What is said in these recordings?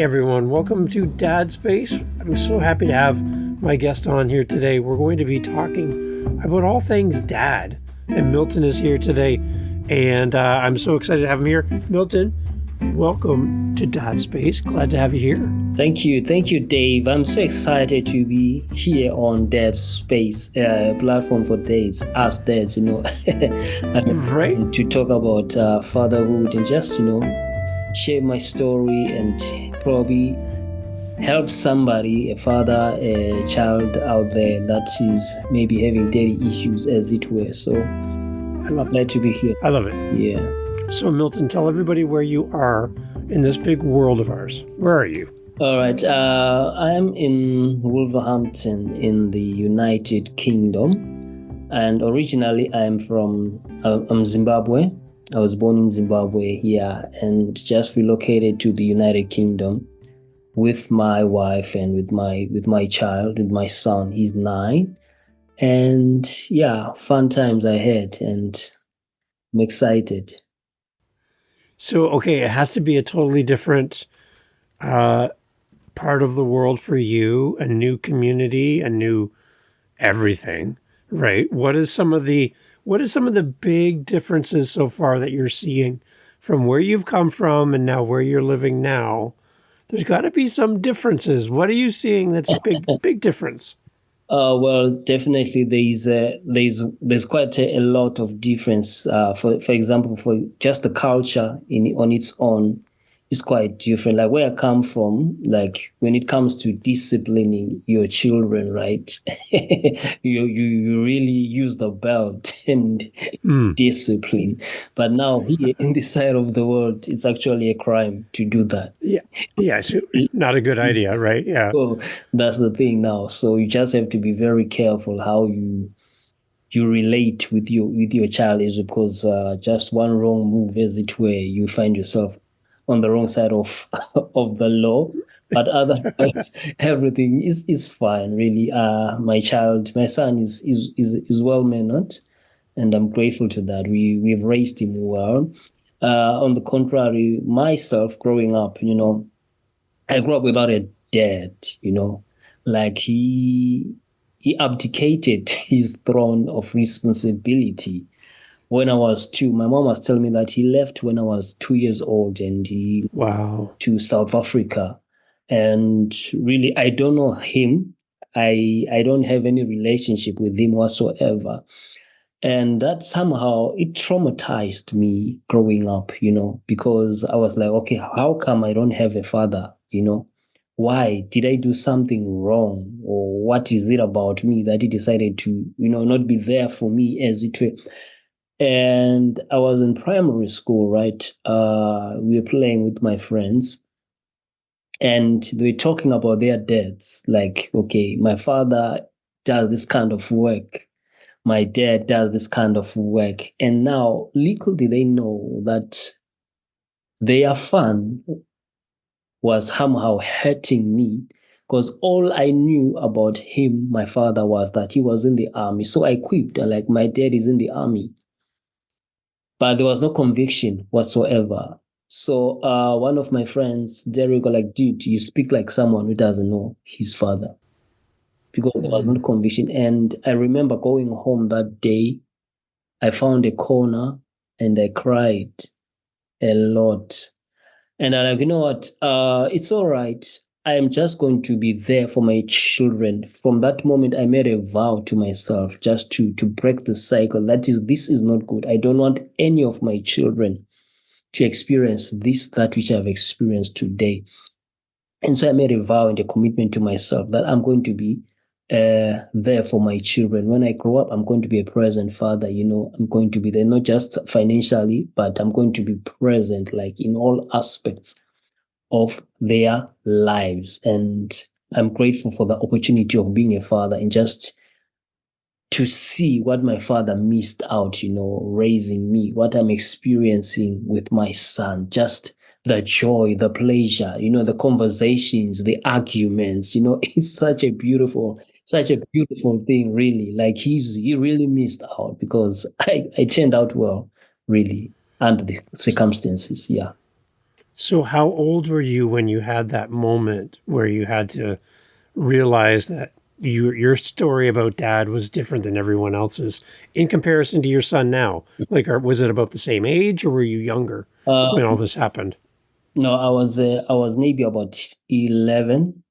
everyone. Welcome to Dad Space. I'm so happy to have my guest on here today. We're going to be talking about all things dad. And Milton is here today. And I'm so excited to have him here. Milton, welcome to Dad Space. Glad to have you here. Thank you, Dave. I'm so excited to be here on Dad Space, platform for dads, us dads, Right. to talk about fatherhood and just, share my story and probably help somebody, a father, a child out there that is maybe having daddy issues, as it were. So I'm glad to be here. I love it. Yeah. So, Milton, tell everybody where you are in this big world of ours. Where are you? All right. I'm in Wolverhampton in the United Kingdom. And originally I'm from Zimbabwe. I was born in Zimbabwe here and just relocated to the United Kingdom with my wife and with my child, with my son. He's 9. And yeah, fun times I had and I'm excited. So, okay, it has to be a totally different part of the world for you, a new community, a new everything, right? What is some of the big differences so far that you're seeing from where you've come from and now where you're living now? There's got to be some differences. What are you seeing that's a big difference? Well, definitely there's quite a lot of difference. For example, for just the culture on its own is quite different. Like where I come from, like when it comes to disciplining your children, right? you really use the belt and discipline. But now here in this side of the world, it's actually a crime to do that. Yeah, so not a good idea, right? Yeah. So that's the thing now. So you just have to be very careful how you relate with your child, is because just one wrong move, as it were, you find yourself on the wrong side of the law. But otherwise, everything is fine, really. My son is well mannered, and I'm grateful to that. We've raised him well. On the contrary, myself growing up, I grew up without a dad, like he abdicated his throne of responsibility when I was 2. My mom was telling me that he left when I was 2 years old and he to South Africa. And really, I don't know him. I don't have any relationship with him whatsoever. And that somehow, it traumatized me growing up, because I was like, okay, how come I don't have a father, Why? Did I do something wrong? Or what is it about me that he decided to, not be there for me, as it were? And I was in primary school, right? We were playing with my friends and they were talking about their dads. Like, okay, my father does this kind of work. My dad does this kind of work. And now, little did they know that their fun was somehow hurting me, because all I knew about him, my father, was that he was in the army. So I quipped, like, my dad is in the army. But there was no conviction whatsoever. So one of my friends, Derek, was like, dude, you speak like someone who doesn't know his father, because there was no conviction. And I remember going home that day, I found a corner and I cried a lot. And I'm like, you know what? It's all right. I am just going to be there for my children. From that moment, I made a vow to myself just to break the cycle. This is not good. I don't want any of my children to experience that which I've experienced today. And so I made a vow and a commitment to myself that I'm going to be there for my children. When I grow up, I'm going to be a present father. I'm going to be there, not just financially, but I'm going to be present, like in all aspects of their lives. And I'm grateful for the opportunity of being a father and just to see what my father missed out, raising me, what I'm experiencing with my son, just the joy, the pleasure, the conversations, the arguments, it's such a beautiful thing, really. Like he really missed out, because I turned out well, really, under the circumstances. Yeah. So, how old were you when you had that moment where you had to realize that your story about dad was different than everyone else's in comparison to your son now? Like, was it about the same age, or were you younger Uh, when all this happened? no, I was maybe about 11.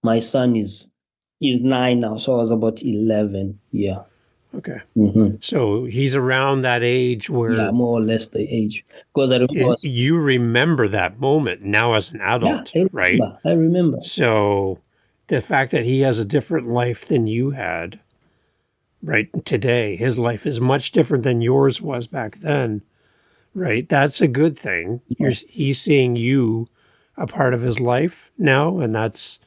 My son is 9 now, so I was about 11. Yeah. Okay, Hmm. so he's around that age Yeah, where more or less the age. Because I remember I was, you remember that moment now as an yeah, adult, I right? remember. I remember. So, the fact that he has a different life than you had, right, today, his life is much different than yours was back then, right? That's a good thing. Yeah. He's seeing you a part of his life now, and that's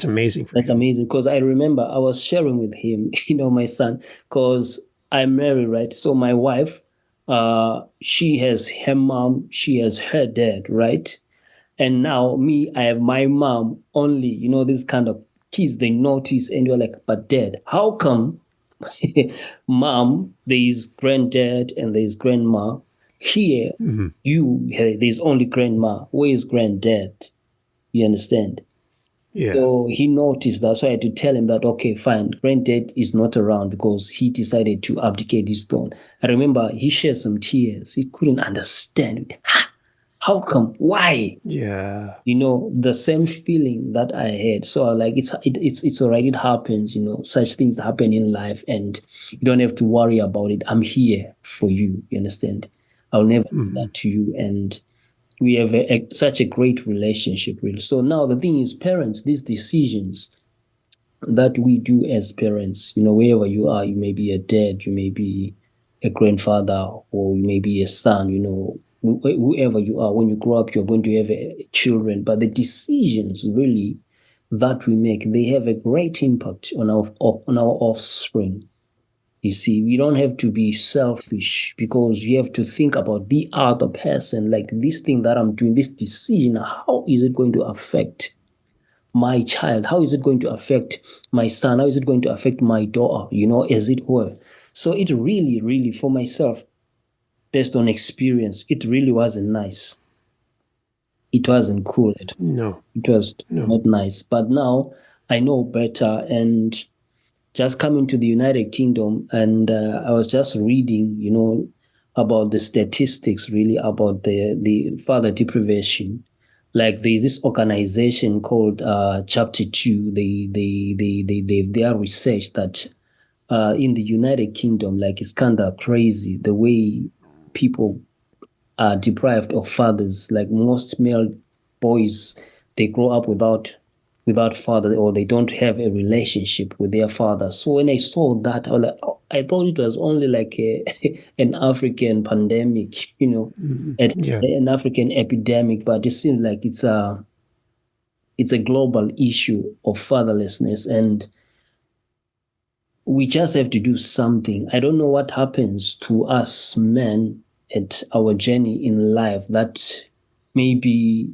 amazing for That's him. amazing because I remember I was sharing with him, my son, because I'm married, right? So my wife, she has her mom, she has her dad, right? And now me, I have my mom only, this kind of kids, they notice and you're like, but dad, how come mom, there's granddad and there's grandma. Here, Hmm. there's only grandma. Where is granddad? You understand? Yeah, So he noticed that. So I had to tell him that, okay, fine, granddad is not around because he decided to abdicate his throne. I remember he shed some tears. He couldn't understand. How come? Why? yeah, The same feeling that I had. So like it's all right, it happens, such things happen in life and you don't have to worry about it. I'm here for you, you understand? I'll never do hmm, that to you. And we have such a great relationship, really. So now the thing is, parents, these decisions that we do as parents, wherever you are, you may be a dad, you may be a grandfather, or you may be a son, whoever you are, when you grow up, you're going to have children. But the decisions really that we make, they have a great impact on our offspring. You see, we don't have to be selfish because you have to think about the other person, like this thing that I'm doing, this decision, how is it going to affect my child? How is it going to affect my son? How is it going to affect my daughter, as it were? So it really, really, for myself, based on experience, it really wasn't nice. It wasn't cool at all. no, It was no, not nice. But now I know better. And just coming to the United Kingdom, and I was just reading, about the statistics really about the father deprivation. Like there's this organization called Chapter Two. Their research that in the United Kingdom, like it's kind of crazy the way people are deprived of fathers. Like most male boys, they grow up without father, or they don't have a relationship with their father. So when I saw that, I was like, oh, I thought it was only like an African pandemic, hmm, yeah, an African epidemic, but it seems like it's a global issue of fatherlessness, and we just have to do something. I don't know what happens to us men at our journey in life that maybe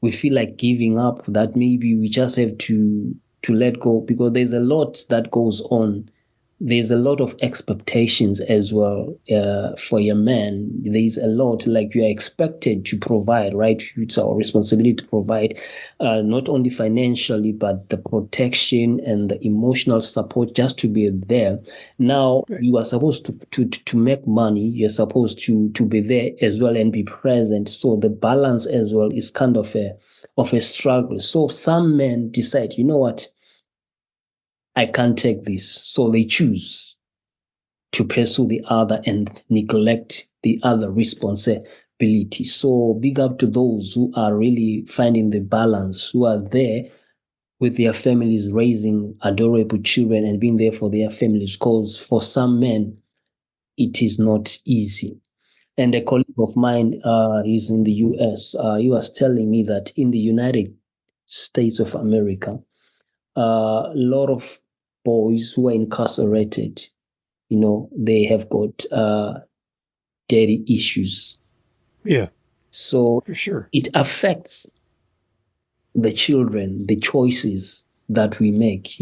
we feel like giving up, that maybe we just have to let go, because there's a lot that goes on. There's a lot of expectations as well for your man. There's a lot, like you are expected to provide, right? It's our responsibility to provide, not only financially, but the protection and the emotional support, just to be there. Now right. you are supposed to make money. You're supposed to be there as well and be present. So the balance as well is kind of a struggle. So some men decide, you know what, I can't take this. So they choose to pursue the other and neglect the other responsibility. So big up to those who are really finding the balance, who are there with their families, raising adorable children and being there for their families. Because for some men, it is not easy. And a colleague of mine is in the US. He was telling me that in the United States of America, a lot of boys who are incarcerated, they have got daddy issues. Yeah, So for sure. it affects the children, the choices that we make.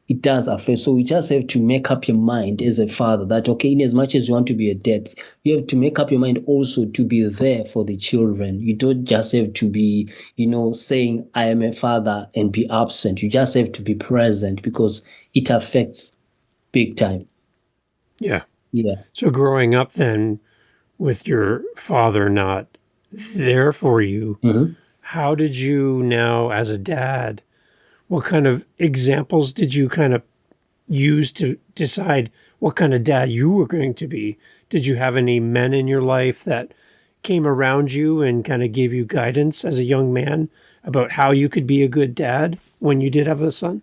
it does affect. So you just have to make up your mind as a father that, okay, in as much as you want to be a dad, you have to make up your mind also to be there for the children. You don't just have to be, saying, I am a father and be absent. You just have to be present because it affects big time. Yeah. Yeah. So growing up then with your father not there for you, Mhm. how did you now, as a dad, what kind of examples did you kind of use to decide what kind of dad you were going to be? Did you have any men in your life that came around you and kind of gave you guidance as a young man about how you could be a good dad when you did have a son?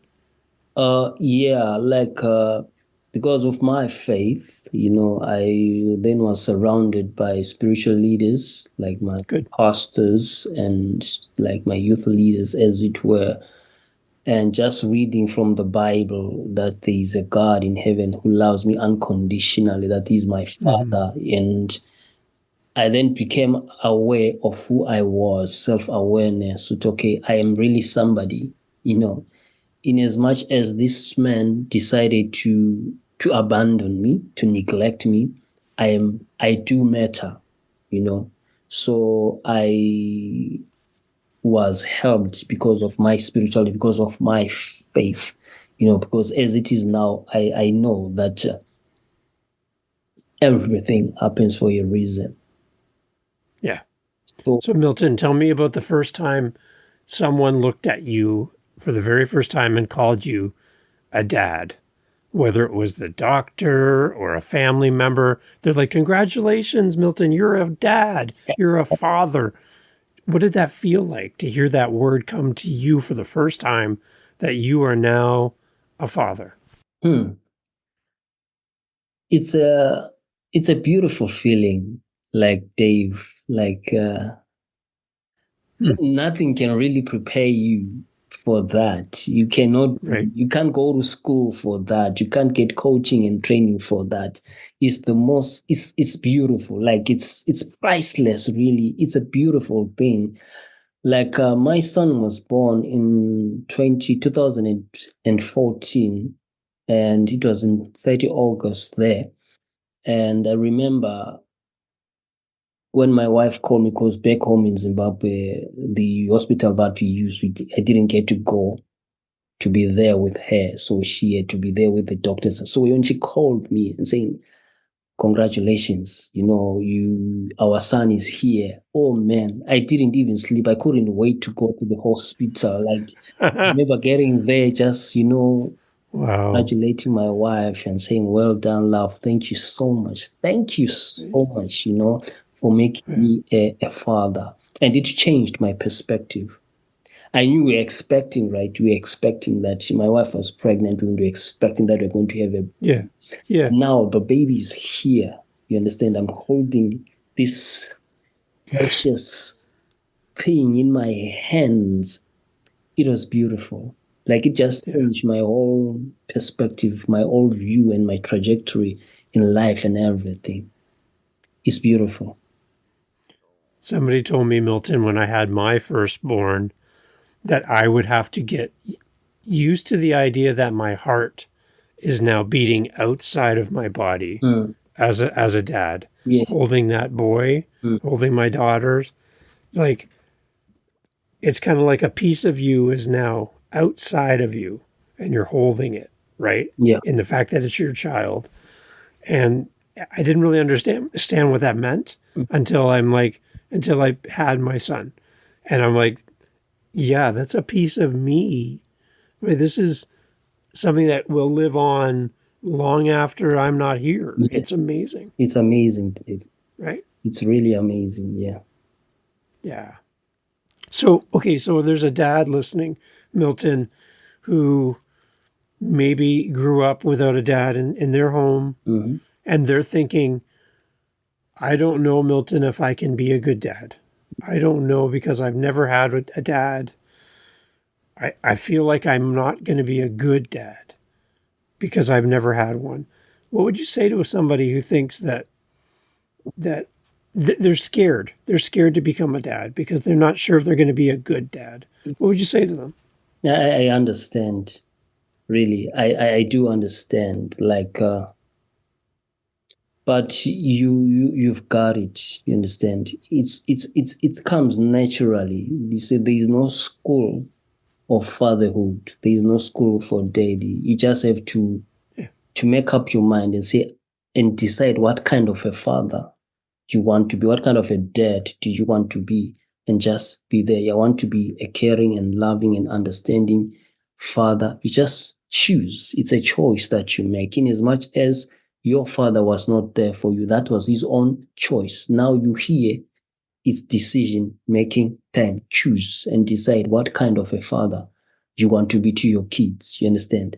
Yeah, like because of my faith, I then was surrounded by spiritual leaders, like my Good. pastors and like my youth leaders, as it were, and just reading from the Bible that there is a God in heaven who loves me unconditionally, that He's my Hmm. Father. And I then became aware of who I was, self-awareness, that okay, I am really somebody, in as much as this man decided to abandon me, to neglect me, I do matter, you know. So I was helped because of my spirituality, because of my faith, because as it is now, I know that everything happens for a reason. Yeah. So So, Milton, tell me about the first time someone looked at you for the very first time and called you a dad, whether it was the doctor or a family member. They're like, congratulations, Milton, you're a dad, you're a father. What did that feel like to hear that word come to you for the first time that you are now a father? hmm, it's a beautiful feeling, like Dave, like Hmm. nothing can really prepare you for that. Right. You can't go to school for that. You can't get coaching and training for that. It's beautiful. Like it's priceless, really. It's a beautiful thing. Like my son was born in 2014, and it was in 30 August there. And I remember when my wife called me, because back home in Zimbabwe, the hospital that we used, I didn't get to go to be there with her. So she had to be there with the doctors. So when she called me and saying, congratulations, our son is here. Oh man, I didn't even sleep. I couldn't wait to go to the hospital. Like, I remember getting there, just, Wow. congratulating my wife and saying, well done, love. Thank you so much. Thank you so much, for making Yeah. me a father. And it changed my perspective. I knew we were expecting, right? We were expecting that my wife was pregnant. We were expecting that we're going to have a. Yeah. Yeah. And now the baby is here. You understand? I'm holding this precious thing in my hands. It was beautiful. Like it just Yeah. changed my whole perspective, my whole view, and my trajectory in life and everything. It's beautiful. Somebody told me, Milton, when I had my firstborn, that I would have to get used to the idea that my heart is now beating outside of my body Mm, as a dad, yeah. holding that boy, Mm, holding my daughters. Like it's kind of like a piece of you is now outside of you and you're holding it, right? yeah. In the fact that it's your child. And I didn't really understand what that meant Mm, until I had my son. And I'm like, yeah, that's a piece of me. I mean, this is something that will live on long after I'm not here. yeah. It's amazing, It's amazing, Dave. right? It's really amazing. Yeah. Yeah. So, okay, so there's a dad listening, Milton, who maybe grew up without a dad in their home, Hmm. and they're thinking, I don't know, Milton, if I can be a good dad. I don't know because I've never had a dad. I feel like I'm not going to be a good dad because I've never had one. What would you say to somebody who thinks that they're scared? They're scared to become a dad because they're not sure if they're going to be a good dad. What would you say to them? I understand. really. I do understand. But you've got it. You understand? It comes naturally. You say there is no school of fatherhood. There is no school for daddy. You just have Yeah. to make up your mind and say and decide what kind of a father you want to be, what kind of a dad do you want to be, and just be there. You want to be a caring and loving and understanding father. You just choose. It's a choice that you make. In as much as your father was not there for you, that was his own choice. Now you hear it's decision making time. Choose and decide what kind of a father you want to be to your kids. You understand?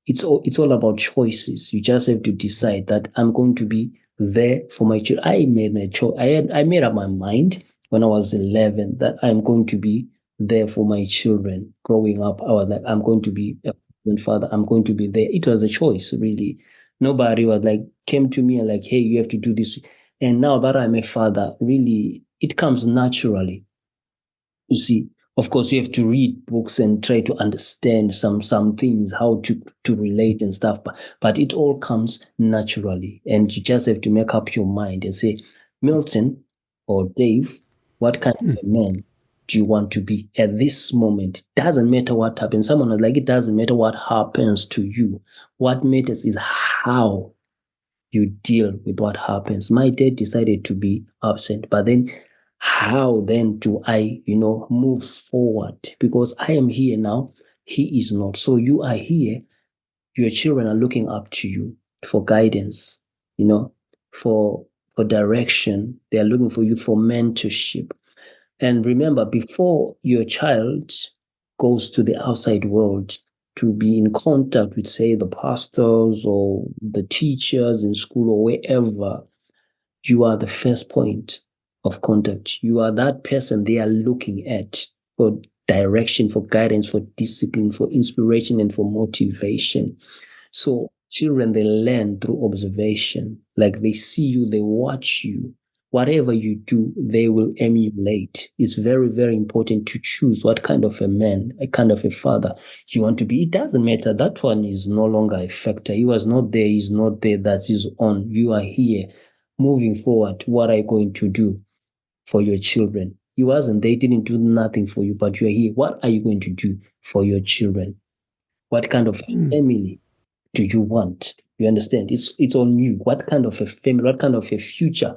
It's all about choices. You just have to decide that I'm going to be there for my children. I made my choice. I made up my mind when I was 11 that I'm going to be there for my children. Growing up, I was like, I'm going to be a father. I'm going to be there. It was a choice, really. Nobody was like came to me and like, hey, you have to do this. And now that I'm a father, really, it comes naturally. You see, of course, you have to read books and try to understand some things, how to relate and stuff. But it all comes naturally, and you just have to make up your mind and say, Milton or Dave, what kind of a man do you want to be at this moment? Doesn't matter what happens. Someone was like, it doesn't matter what happens to you. What matters is how you deal with what happens. My dad decided to be absent, but then how then do I, move forward? Because I am here now, he is not. So you are here, your children are looking up to you for guidance, you know, for for direction. They are looking for you for mentorship. And remember, before your child goes to the outside world to be in contact with, say, the pastors or the teachers in school or wherever, you are the first point of contact. You are that person they are looking at for direction, for guidance, for discipline, for inspiration, and for motivation. So children, they learn through observation. Like they see you, they watch you. Whatever you do, they will emulate. It's very, very important to choose what kind of a man, a kind of a father you want to be. It doesn't matter. That one is no longer a factor. He was not there. He's not there. That's his own. You are here. Moving forward, what are you going to do for your children? He wasn't there. He didn't do nothing for you, but you are here. What are you going to do for your children? What kind of Mm. family do you want? You understand? It's on you. What kind of a family, what kind of a future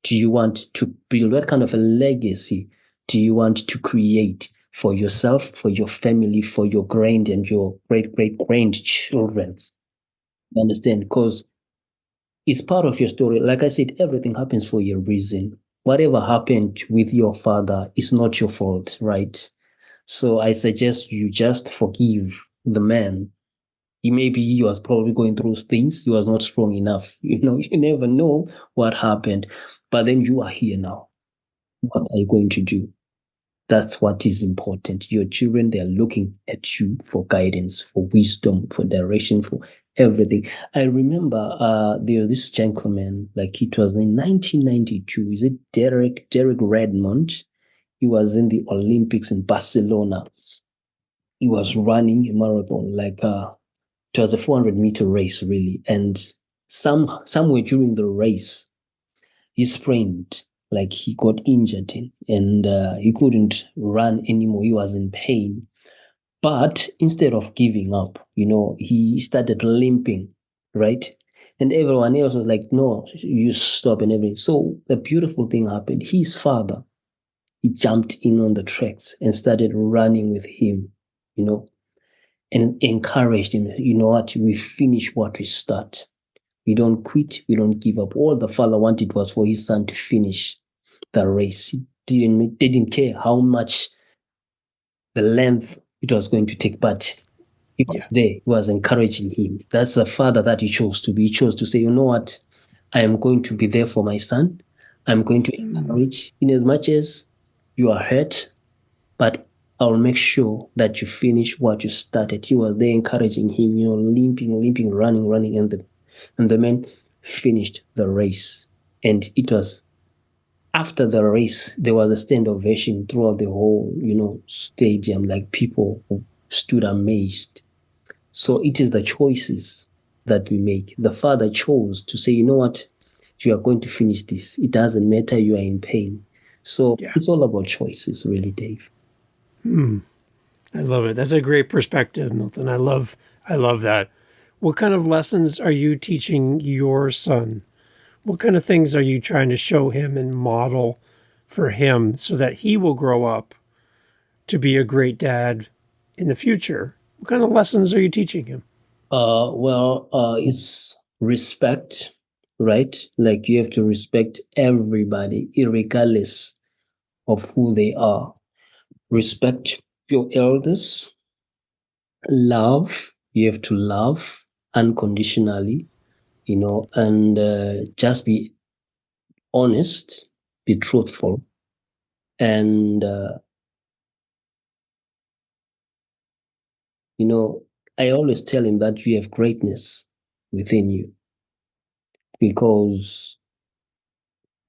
do you want to build? What kind of a legacy do you want to create for yourself, for your family, for your grand and your great grandchildren? You understand? Because it's part of your story. Like I said, everything happens for a reason. Whatever happened with your father is not your fault, right? So I suggest you just forgive the man. He was probably going through things. He was not strong enough. You never know what happened. But then you are here now. What are you going to do? That's what is important. Your children, they are looking at you for guidance, for wisdom, for direction, for everything. I remember there was this gentleman, like it was in 1992. Is it Derek Redmond? He was in the Olympics in Barcelona. He was running a marathon, it was a 400-meter race, really. And somewhere during the race, he sprained, like he got injured and he couldn't run anymore. He was in pain. But instead of giving up, he started limping, right? And everyone else was like, no, you stop and everything. So a beautiful thing happened. His father, he jumped in on the tracks and started running with him, you know, and encouraged him. You know what? We finish what we start. We don't quit. We don't give up. All the father wanted was for his son to finish the race. He didn't care how much the length it was going to take, but he Yeah. was there. He was encouraging him. That's the father that he chose to be. He chose to say, you know what? I am going to be there for my son. I'm going to Mm. encourage in as much as you are hurt, but I'll make sure that you finish what you started. He was there encouraging him, limping, running, and the man finished the race. And it was after the race, there was a stand ovation throughout the whole, stadium. Like people stood amazed. So it is the choices that we make. The father chose to say, you know what, you are going to finish this. It doesn't matter, you are in pain. So Yeah. it's all about choices, really, Dave. I love it. That's a great perspective, Milton. I love that. What kind of lessons are you teaching your son? What kind of things are you trying to show him and model for him so that he will grow up to be a great dad in the future? What kind of lessons are you teaching him? It's respect, right? Like you have to respect everybody, regardless of who they are. Respect your elders. Love, you have to love unconditionally, and just be honest, be truthful. And, I always tell him that you have greatness within you because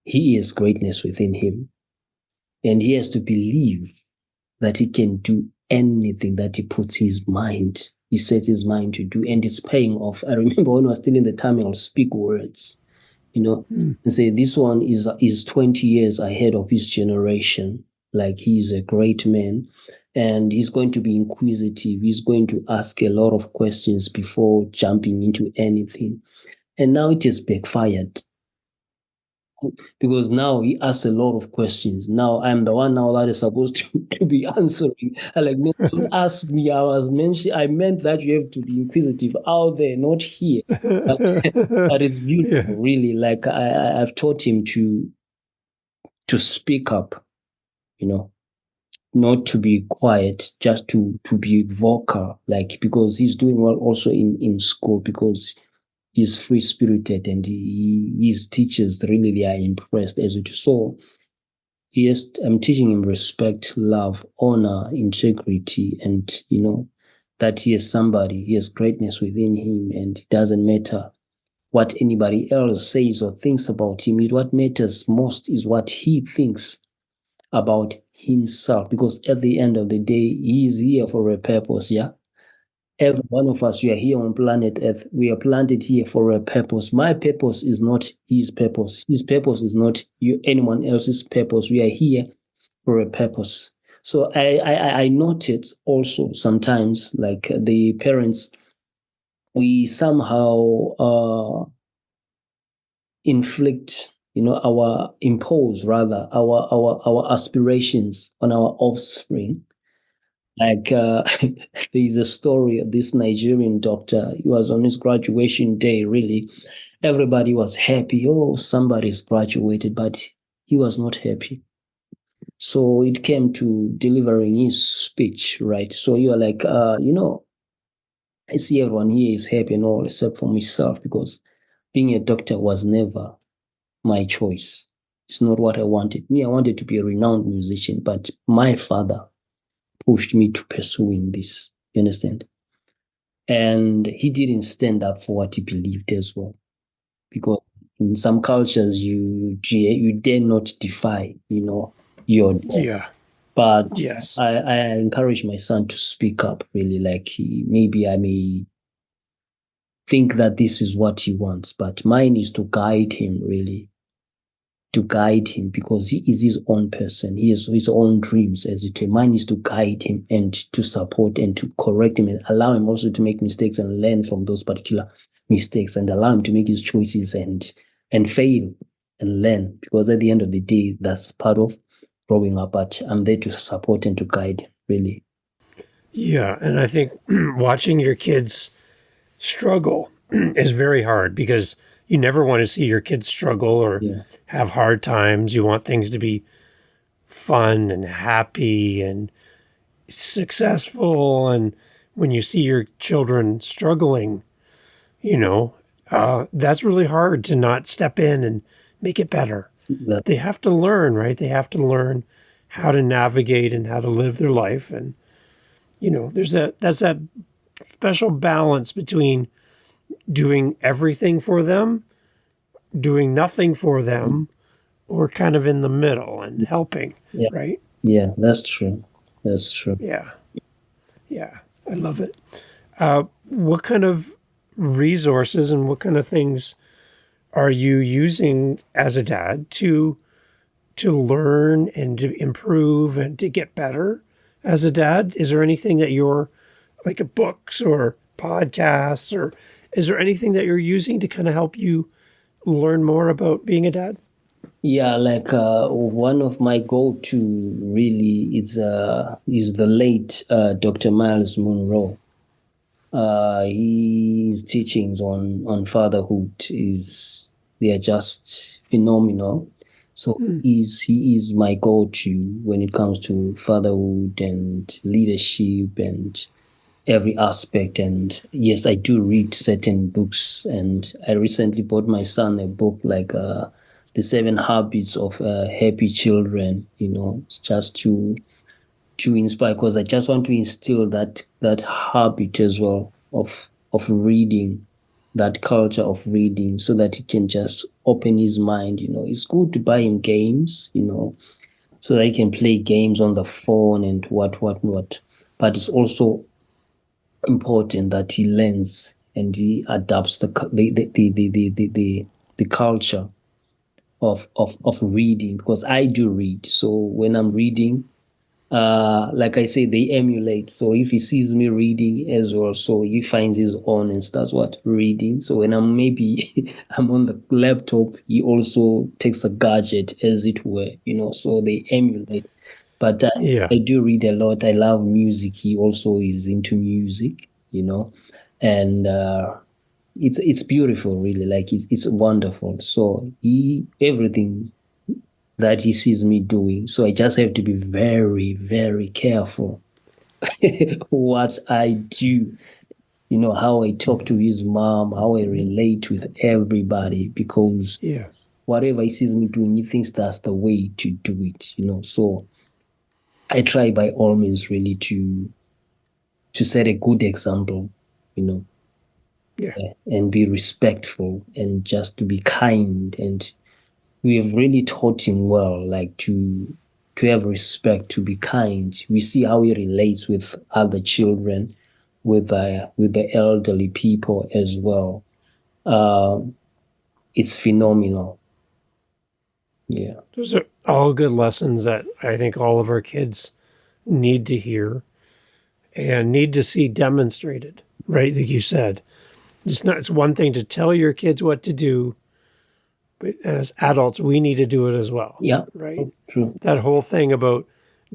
he is greatness within him. And he has to believe that he can do anything that he sets his mind to do, and it's paying off. I remember when I was still in the time, I'll speak words, Hmm. and say this one is 20 years ahead of his generation. Like he's a great man, and he's going to be inquisitive. He's going to ask a lot of questions before jumping into anything. And now it has backfired because now he asks a lot of questions. Now I'm the one now that is supposed to be answering. I like, no, don't ask me. I meant that you have to be inquisitive out there, not here. But, but it's Yeah. beautiful, really. Like I've taught him to speak up, you know, not to be quiet, just to be vocal, like because he's doing well also in school because he's free spirited and his teachers really they are impressed as it. So yes, I'm teaching him respect, love, honor, integrity, and that he is somebody, he has greatness within him, and it doesn't matter what anybody else says or thinks about him. What matters most is what he thinks about himself, because at the end of the day, he is here for a purpose, yeah? Every one of us, we are here on planet Earth. We are planted here for a purpose. My purpose is not his purpose. His purpose is not anyone else's purpose. We are here for a purpose. So I noted also sometimes like the parents, we somehow impose rather our aspirations on our offspring. Like there's a story of this Nigerian doctor. He was on his graduation day. Really, everybody was happy. Oh, somebody's graduated, but he was not happy. So it came to delivering his speech, right? So you are like, I see everyone here is happy and all except for myself because being a doctor was never my choice. It's not what I wanted. Me, I wanted to be a renowned musician, but my father pushed me to pursuing this. You understand? And he didn't stand up for what he believed as well. Because in some cultures, you dare not defy, your dad. Yeah. But Yes. I encourage my son to speak up, really. Like maybe I may think that this is what he wants, but mine is to guide him, really, to guide him because he is his own person. He has his own dreams as it were. Mine is to guide him and to support and to correct him and allow him also to make mistakes and learn from those particular mistakes and allow him to make his choices and fail and learn because at the end of the day, that's part of growing up. But I'm there to support and to guide, really. Yeah. And I think watching your kids struggle is very hard because you never want to see your kids struggle or Yeah. have hard times. You want things to be fun and happy and successful. And when you see your children struggling, you know, that's really hard to not step in and make it better. That, They have to learn, right? They have to learn how to navigate and how to live their life. And, that's that special balance between doing everything for them, doing nothing for them, or kind of in the middle and helping, yeah, right? that's true. That's true. Yeah. Yeah. I love it. what kind of resources and what kind of things are you using as a dad to learn and to improve and to get better as a dad? Is there anything that you're like books or podcasts, or is there anything that you're using to kind of help you learn more about being a dad? Yeah, like one of my go-to really is the late Dr. Miles Monroe. His teachings on fatherhood is they are just phenomenal. So he is my go-to when it comes to fatherhood and leadership and every aspect. And yes, I do read certain books, and I recently bought my son a book like The Seven Habits of Happy Children, just to inspire, because I just want to instill that habit as well of reading, that culture of reading, so that he can just open his mind. It's good to buy him games, so that he can play games on the phone and what. But it's also important that he learns and he adapts the culture of reading, because I do read. So when I'm reading, like I say, they emulate. So if he sees me reading as well, so he finds his own and starts reading. So when I'm on the laptop, he also takes a gadget, as it were, so they emulate. But Yeah, I do read a lot. I love music. He also is into music, and it's beautiful, really. Like it's wonderful. So he everything that he sees me doing. So I just have to be very, very careful what I do, how I talk to his mom, how I relate with everybody, because yeah. whatever he sees me doing, he thinks that's the way to do it. So I try by all means really to set a good example, you know, Yeah. and be respectful and just to be kind. And we have really taught him well, like to have respect, to be kind. We see how he relates with other children, with the elderly people as well. It's phenomenal. Yeah. Those are all good lessons that I think all of our kids need to hear and need to see demonstrated, right? Like you said, it's one thing to tell your kids what to do, but as adults, we need to do it as well, Yeah. right? True. That whole thing about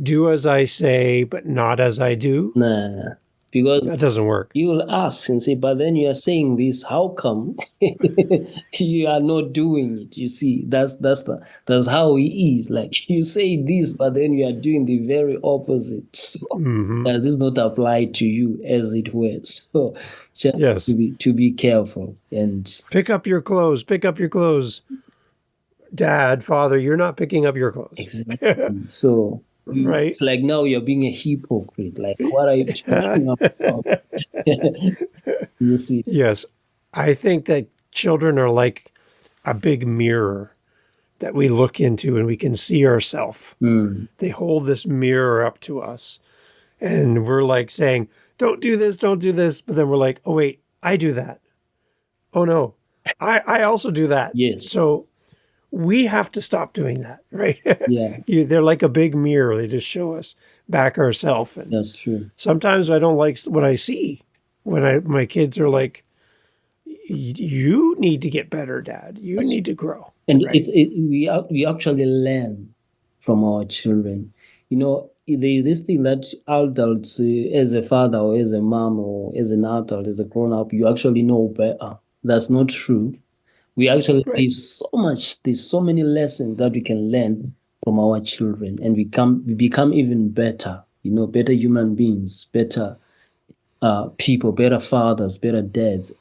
do as I say, but not as I do, Nah, because that doesn't work. you will ask and say, but then you are saying this, how come you are not doing it? You see, that's how he is. Like you say this, but then you are doing the very opposite. So Hmm. does this not apply to you, as it were? So just Yes. to be careful. And Pick up your clothes. Pick up your clothes. Dad, father, you're not picking up your clothes. exactly. So Right? it's like now you're being a hypocrite. Like, what are you talking about? You see. Yes. I think that children are like a big mirror that we look into and we can see ourselves. Mm, They hold this mirror up to us and we're like saying, don't do this, don't do this. But then we're like, oh, wait, I do that. Oh, no, I also do that. yes. So we have to stop doing that, right? Yeah, They're like a big mirror. They just show us back ourselves. And that's true. sometimes I don't like what I see when my kids are like, you need to get better, Dad. You That's need to grow, and right? we actually learn from our children. There's this thing that adults, as a father or as a mom or as an adult, as a grown up, you actually know better. That's not true. We actually Right. there's so many lessons that we can learn from our children, and we become even better. Better human beings, better people, better fathers, better dads,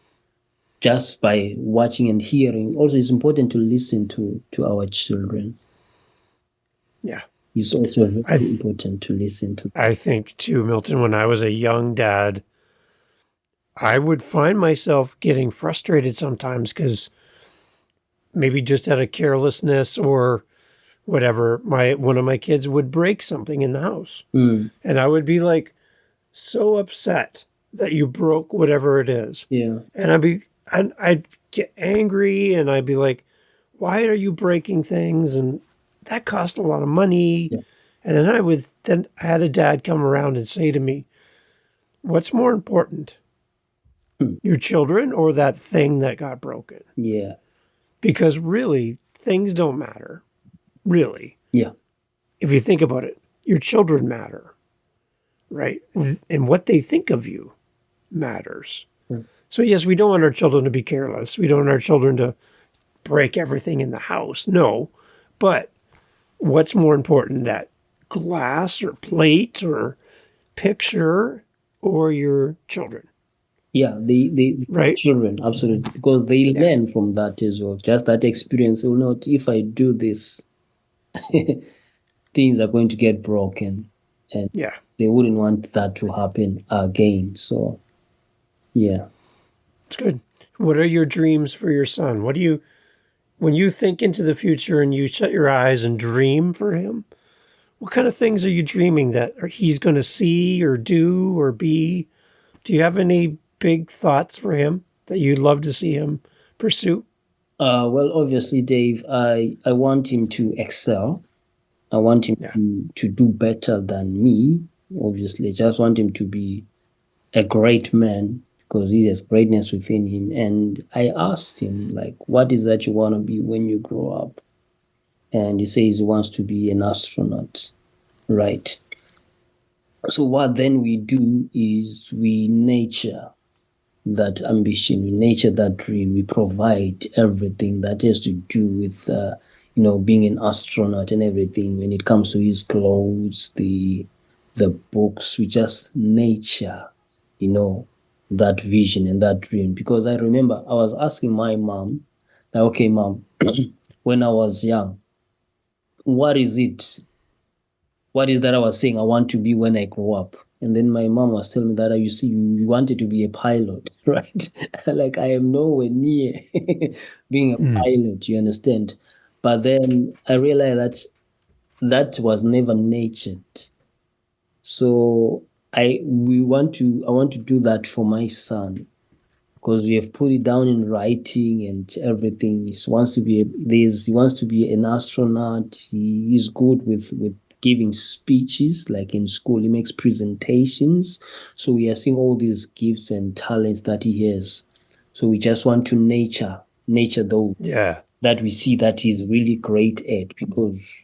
just by watching and hearing. Also, it's important to listen to our children. Yeah. It's also very I th- important to listen to. I think too, Milton, when I was a young dad, I would find myself getting frustrated sometimes because maybe just out of carelessness or whatever, my one of my kids would break something in the house. Mm, And I would be like so upset that you broke whatever it is. Yeah. And I'd get angry and I'd be like, why are you breaking things? And that cost a lot of money. Yeah. And then I had a dad come around and say to me, what's more important, Hmm. your children or that thing that got broken? Yeah. Because really, things don't matter. Really. Yeah. If you think about it, your children matter, right? And what they think of you matters. Hmm. So, yes, we don't want our children to be careless. We don't want our children to break everything in the house. No. But what's more important, that glass or plate or picture or your children, Yeah, the right? children, absolutely, because they Yeah. learn from that as well. Just that experience, they will know if I do this, things are going to get broken, and Yeah. they wouldn't want that to happen again. So, yeah. It's good. What are your dreams for your son? When you think into the future and you shut your eyes and dream for him, what kind of things are you dreaming that he's going to see or do or be? Do you have any big thoughts for him that you'd love to see him pursue? Well, obviously, Dave, I want him to excel. I want him Yeah. to do better than me. Obviously, I just want him to be a great man because he has greatness within him. And I asked him, like, what is that you want to be when you grow up? And he says he wants to be an astronaut, right? So what then we do is we nurture that ambition, we nurture that dream, we provide everything that has to do with being an astronaut and everything. When it comes to his clothes, the books, we just nurture, you know, that vision and that dream. Because I remember I was asking my mom, like, okay, mom, when I was young, what is it? What is that I was saying I want to be when I grow up? And then my mom was telling me that you see, you wanted to be a pilot, right? Like I am nowhere near being a Mm. pilot, you understand? But then I realized that was never nurtured. So I want to do that for my son because we have put it down in writing and everything. He wants to be an astronaut. He is good with giving speeches, like in school. He makes presentations. So we are seeing all these gifts and talents that he has. So we just want to nature those Yeah. that we see that he's really great at because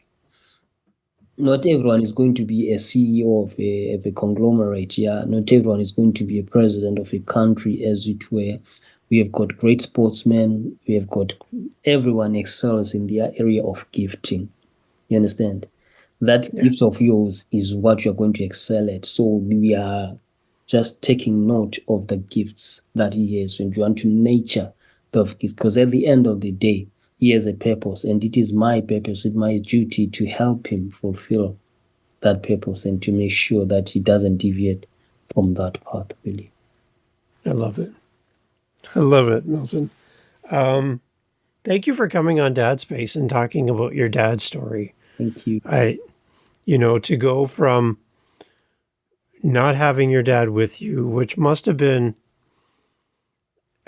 not everyone is going to be a CEO of a conglomerate. Yeah, not everyone is going to be a president of a country, as it were. We have got great sportsmen. We have got everyone excels in their area of gifting. You understand? That Yeah. gift of yours is what you're going to excel at. So we are just taking note of the gifts that he has, and you want to nurture the gifts because at the end of the day, he has a purpose, and it is my purpose, it's my duty to help him fulfill that purpose and to make sure that he doesn't deviate from that path, really. I love it. I love it, Nelson. Thank you for coming on Dad Space and talking about your dad's story. Thank you. To go from not having your dad with you, which must have been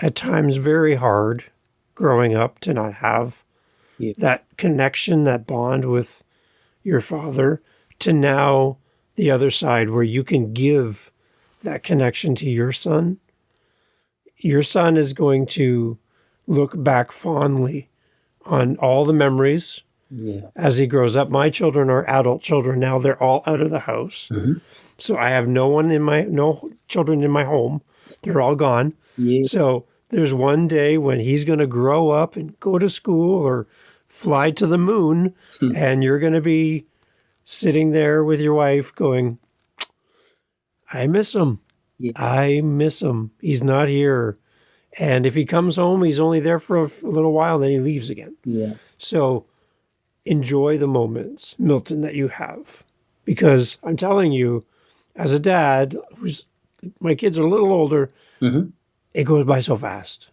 at times very hard growing up to not have Yeah. that connection, that bond with your father, to now the other side where you can give that connection to your son. Your son is going to look back fondly on all the memories Yeah. as he grows up. My children are adult children now. They're all out of the house. Mhm. So I have no children in my home. They're all gone. Yeah. So there's one day when he's going to grow up and go to school or fly to the moon, and you're going to be sitting there with your wife going, I miss him. Yeah. I miss him. He's not here. And if he comes home, he's only there for a little while, then he leaves again. Yeah. So enjoy the moments, Milton, that you have. Because I'm telling you, as a dad, my kids are a little older, Mhm. it goes by so fast,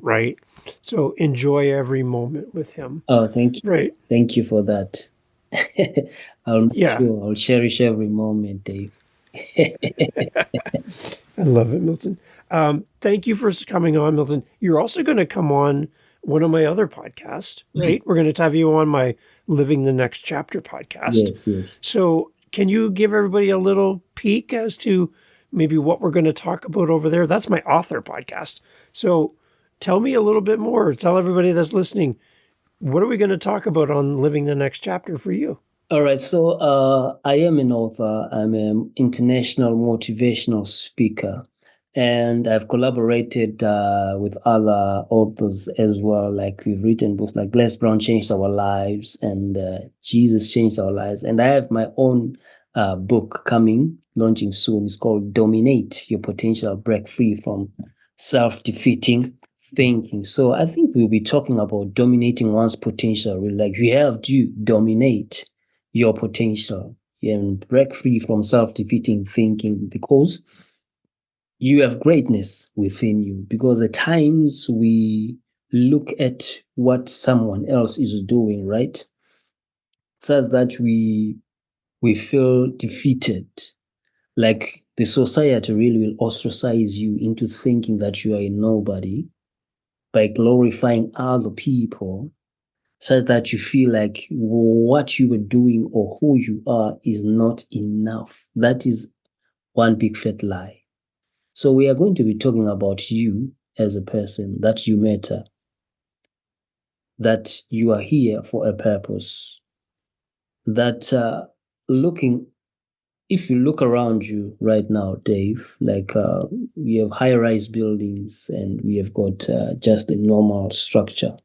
right? So enjoy every moment with him, Oh, thank you. right? Thank you for that. I'll make Yeah, sure I'll cherish every moment, Dave. I love it, Milton. Thank you for coming on, Milton. You're also going to come on one of my other podcasts, right? Right. We're going to have you on my Living the Next Chapter podcast. Yes, yes. So, can you give everybody a little peek as to maybe what we're going to talk about over there? That's my author podcast. So, tell me a little bit more. Tell everybody that's listening, what are we going to talk about on Living the Next Chapter for you? All right. So I am an author. I'm an international motivational speaker. And I've collaborated with other authors as well. Like we've written books like Les Brown Changed Our Lives and Jesus Changed Our Lives. And I have my own book coming, launching soon. It's called Dominate Your Potential, Break Free from Self-Defeating Thinking. So I think we'll be talking about dominating one's potential. Like you have to dominate your potential and break free from self-defeating thinking because you have greatness within you. Because at times we look at what someone else is doing, right? Such that we feel defeated. Like the society really will ostracize you into thinking that you are a nobody by glorifying other people, such that you feel like what you were doing or who you are is not enough. That is one big fat lie. So we are going to be talking about you as a person, that you matter, that you are here for a purpose, that if you look around you right now, Dave, like we have high-rise buildings and we have got just a normal structure.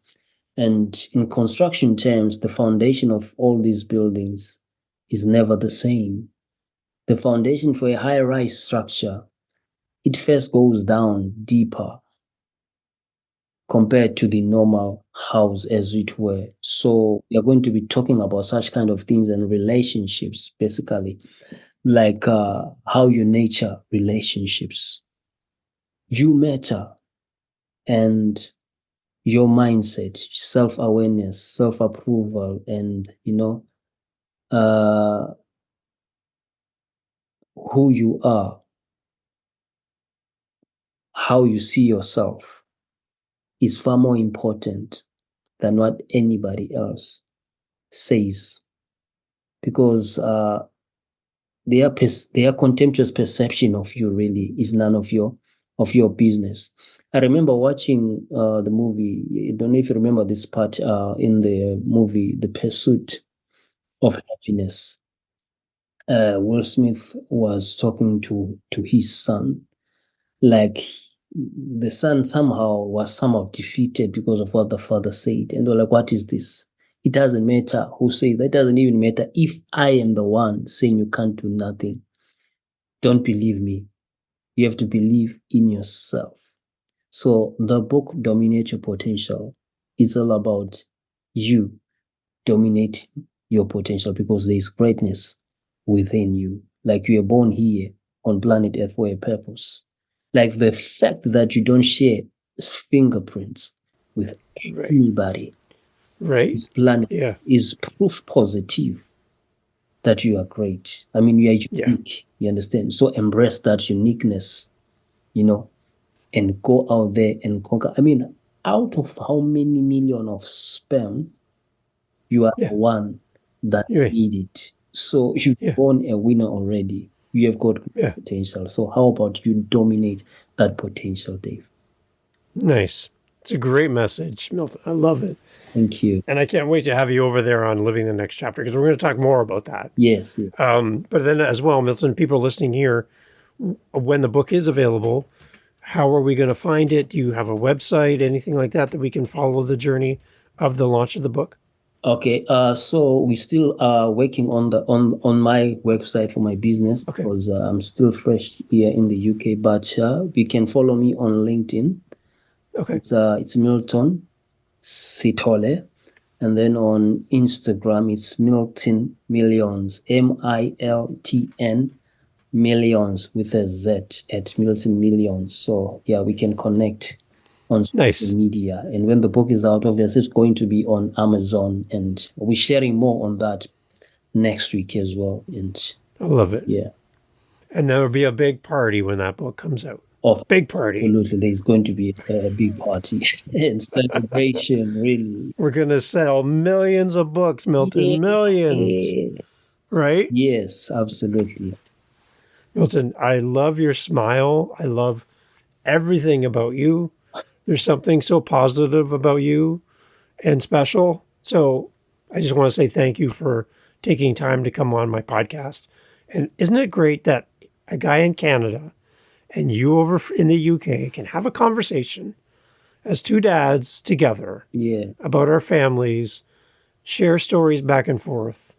And in construction terms, the foundation of all these buildings is never the same. The foundation for a high-rise structure, it first goes down deeper compared to the normal house, as it were. So we are going to be talking about such kind of things and relationships, basically, like how you nurture relationships. You matter, and your mindset, self-awareness, self-approval, and who you are, how you see yourself is far more important than what anybody else says, because their contemptuous perception of you really is none of your business. I remember watching the movie. I don't know if you remember this part in the movie, The Pursuit of Happiness. Will Smith was talking to his son, like the son was somehow defeated because of what the father said, and they're like, "What is this? It doesn't matter who says that. It doesn't even matter if I am the one saying you can't do nothing. Don't believe me. You have to believe in yourself." So the book Dominate Your Potential is all about you dominate your potential, because there is greatness within you. Like you are born here on planet Earth for a purpose. Like the fact that you don't share fingerprints with Right. anybody, Right. this planet Yeah. is proof positive that you are great. I mean, you are Yeah. unique. You understand? So embrace that uniqueness, and go out there and conquer. I mean, out of how many million of sperm, you are Yeah. the one that You're right. need it. So you've Yeah. born a winner already. You have got Yeah. potential. So how about you dominate that potential, Dave? Nice. It's a great message, Milton. I love it. Thank you. And I can't wait to have you over there on Living the Next Chapter because we're going to talk more about that. Yes. Yes. But then, as well, Milton, people listening here, when the book is available, how are we going to find it? Do you have a website, anything like that we can follow the journey of the launch of the book? Okay. So we still are working on the on my website for my business, Okay. because I'm still fresh here in the UK. But you can follow me on LinkedIn. Okay. It's Milton Sithole. And then on Instagram, it's Milton Millions, Miltn Millions with a Z, at Milton Millions. So yeah, we can connect on social Nice. media. And when the book is out, obviously it's going to be on Amazon, and we're sharing more on that next week as well. And I love it. yeah. And there'll be a big party when that book comes out. Of Big party. Absolutely, there's going to be a big party and celebration, really. We're going to sell millions of books, Milton. Millions. Right? Yes, absolutely. Milton, I love your smile. I love everything about you. There's something so positive about you and special. So I just want to say thank you for taking time to come on my podcast. And isn't it great that a guy in Canada and you over in the UK can have a conversation as two dads together about our families, share stories back and forth.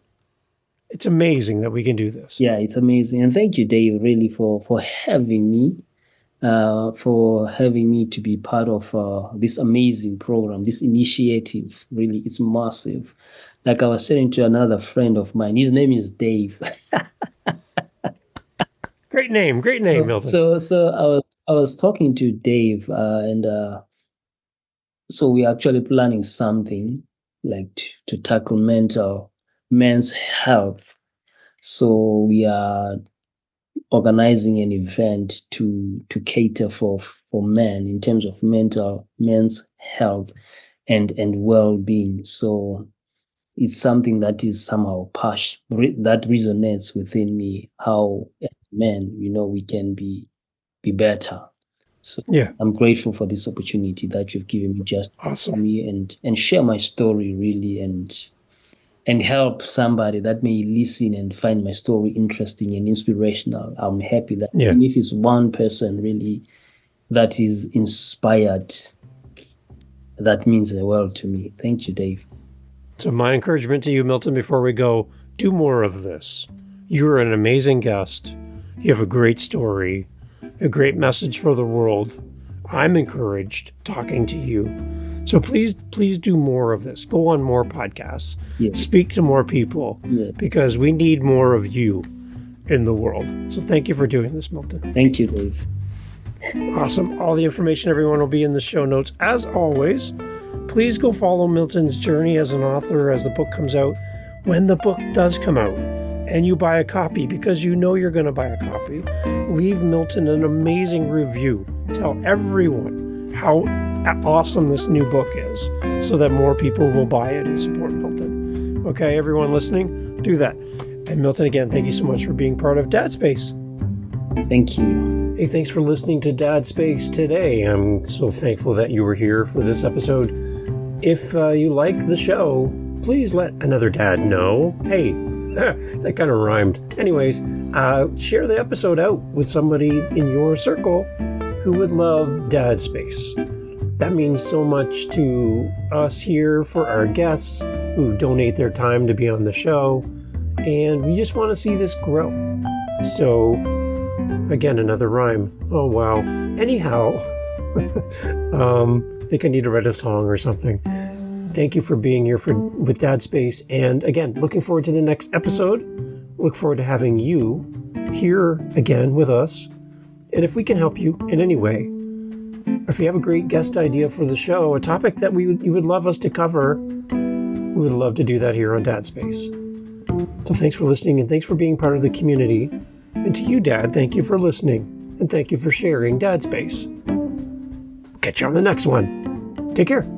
It's amazing that we can do this. Yeah, it's amazing. And thank you, Dave, really for having me, to be part of this amazing program, this initiative. Really, it's massive. Like I was saying to another friend of mine, his name is Dave. Great name, Milton. So I was talking to Dave, and so we're actually planning something like to tackle men's health. So we are organizing an event to cater for men in terms of men's health and well-being. So it's something that is somehow that resonates within me, how as men, we can be better. So yeah, I'm grateful for this opportunity that you've given me just awesome. for me and share my story really and help somebody that may listen and find my story interesting and inspirational. I'm happy that even if it's one person really that is inspired, that means the world to me. Thank you, Dave. So my encouragement to you, Milton, before we go, do more of this. You're an amazing guest. You have a great story, a great message for the world. I'm encouraged talking to you. So please do more of this. Go on more podcasts. Speak to more people because we need more of you in the world. So thank you for doing this, Milton. Thank you, Dave. Awesome. All the information, everyone, will be in the show notes. As always, please go follow Milton's journey as an author as the book comes out. When the book does come out and you buy a copy, because you know you're going to buy a copy, leave Milton an amazing review. Tell everyone how awesome this new book is so that more people will buy it and support Milton. Okay, everyone listening, do that. And Milton, again, thank you so much for being part of Dad Space. Thank you. Hey, thanks for listening to Dad Space today. I'm so thankful that you were here for this episode. If you like the show, please let another dad know. Hey, that kind of rhymed. Anyways, share the episode out with somebody in your circle who would love Dad Space. That means so much to us here for our guests who donate their time to be on the show. And we just want to see this grow. So, again, another rhyme. Oh, wow. Anyhow, I think I need to write a song or something. Thank you for being here with Dad Space. And again, looking forward to the next episode. Look forward to having you here again with us. And if we can help you in any way, if you have a great guest idea for the show, a topic that you would love us to cover, we would love to do that here on Dad Space. So thanks for listening and thanks for being part of the community. And to you, Dad, thank you for listening and thank you for sharing Dad Space. Catch you on the next one. Take care.